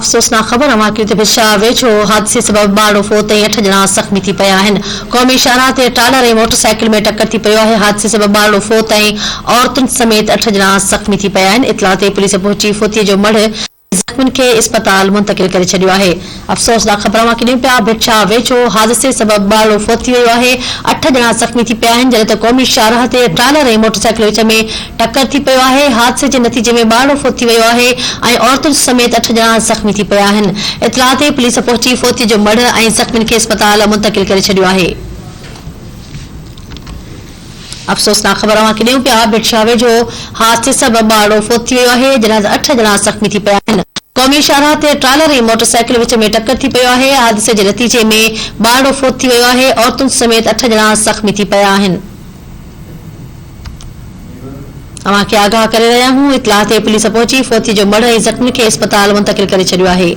अफ़सोसनाक ख़बर अमां पेशा वेझो हादसे सबब बाड़ो फोत 8 ॼणा ज़ख़्मी थी पिया आहिनि। क़ौमी शाहराह ते ट्रालर ऐं मोटरसाइकिल में टक्कर थी पियो आहे। हादसे सबब बाड़ो फोत ऐं औरतुनि समेत 8 ॼणा ज़ख़्मी थी पिया आहिनि। इतला ते पुलिस पहुची फोतीअ जो मढ़ ज़ख़्मियुनि खे अस्पताल मुंतक़िल करे छॾियो आहे। अफ़सोसनाक ख़बर अमां ॾियूं पिया भिटशा वेझो हादसे सबब बाड़ो फोत थी वियो आहे। 8 ॼणा ज़ख़्मी थी पिया आहिनि जॾहिं त क़ौमी शाहराह ते ट्रालर ऐं मोटरसाइकिल विच में टक्कर थी पियो आहे। हादसे जे नतीजे में बाड़ो फोत थी वियो आहे ऐं औरतुनि समेत 8 ॼणा ज़ख़्मी थी पिया आहिनि। इतला ते पुलिस पहुची फोतीअ जो मढ़ ऐं ज़ख़्मियुनि खे अस्पताल मुंतक़िल करे छॾियो आहे। अफ़सोसनाक ख़बर अवां ॾियूं पिया भिटशा वेझो हादसे सबब बाड़ो फोत थी वियो आहे जॾहिं त 8 ॼणा ज़ख़्मी थी पिया आहिनि। क़ौमी शाहराह ते ट्रालर ऐं मोटरसाइकिल विच में टक्कर थी पियो आहे। हादसे जे नतीजे में बाड़ो फोत थी वियो आहे। औरतुनि समेत 8 ॼणा ज़ख़्मी थी पिया आहिनि। अवां खे आगाह करे रहिया आहियूं। इतला ते पुलिस पहुची फोतीअ जो मढ़ ऐं ज़ख़्मियुनि खे अस्पताल मुंतक़िल करे छॾियो आहे।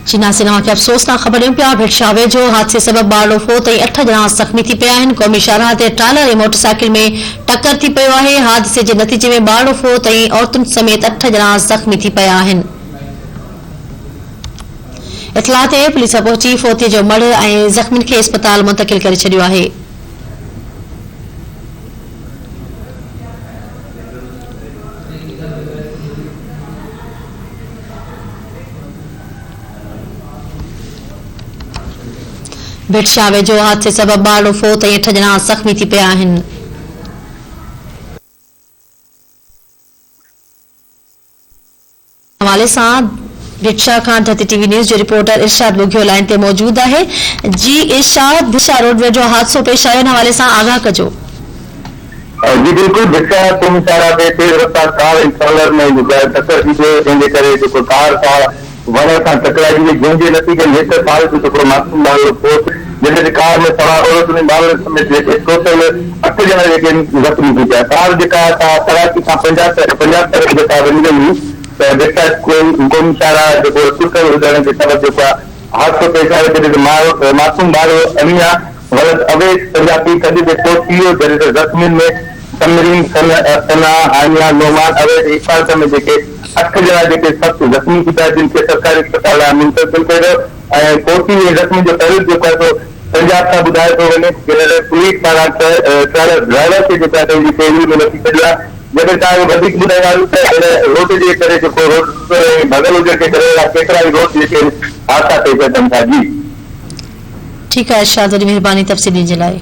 चीनासी नवां खे अफ़सोसनाक ख़बर ॾियूं पिया भिटशा वेझो हादसे सबब बाड़ो फोत ऐं 8 ॼणा ज़ख़्मी थी पिया आहिनि। क़ौमी शाहराह ते ट्रालर ऐं मोटरसाइकिल में टक्कर थी पियो आहे। हादसे जे नतीजे में बाड़ो फोत ऐं औरतुनि समेत 8 ॼणा ज़ख़्मी थी पिया आहिनि। इतला ते पुलिस पहुची फोतीअ जो मढ़ ऐं ज़ख़्मियुनि खे अस्पताल मुंतक़िल करे छॾियो आहे। भिटशा वेझो हादसे सबब बाड़ो फोत ऐं 8 ॼणा ज़ख़्मी थी पिया आहिनि। हवाले सां भिटशा खां धरती टीवी न्यूज़ जो रिपोर्टर इरशाद बुघियो लाइन ते मौजूद आहे। जी इरशाद, भिटशा रोड वेझो हादसो पेश आयो, हवाले सां आगाह कजो। जी बिल्कुल, भिटशा क़ौमी शाहराह ते तेज़ रफ़्तार कार ऐं ट्रालर में टक्कर थी पियो जंहिंजे करे जेको कार सां वण सां टकराइजी वई जंहिंजे नतीजे में 1 साल जो हिकिड़ो मासूम ॿारु फोत जंहिंजे कार में सवार औरतुनि ऐं ॿारनि समेत जेके टोटल 8 ॼणा जेके ज़ख़्मी थी पिया। कार जेका कराची खां 50 जेका वञी रही हुई त भिटशा क़ौमी शाहराह जेको टुटल हुजण जे सबब जेको आहे हादसो पेश आयो जॾहिं मासूम ॿारु अनिया गलत अवैध पंजाबी कॾहिं जे फोत थी वियो जॾहिं त ज़ख़्मियुनि में समरीन सना हानिया नोमान अवैध हिफाज़त में जेके 8 ॼणा जेके सख़्त ज़ख़्मी थी पिया जिन खे सरकारी अस्पताल मुंतक़िल कयो ऐं फोती ऐं ज़ख़्मी जो तरीक़ जेको आहे सो पंजाब खां ॿुधायो थो वञे। पुलिस पारां ट्रालर ड्राइवर खे जेका पंहिंजी पैरवी में नथी छॾियो आहे। जॾहिं तव्हांखे वधीक ॿुधाईंदासीं त रोड जे करे जेको रोड भॻल हुजण जे करे केतिरा ई रोड जेके हादसा पेश अचनि था। जी ठीकु आहे इरशाद, वॾी महिरबानी तफ़सील जे लाइ।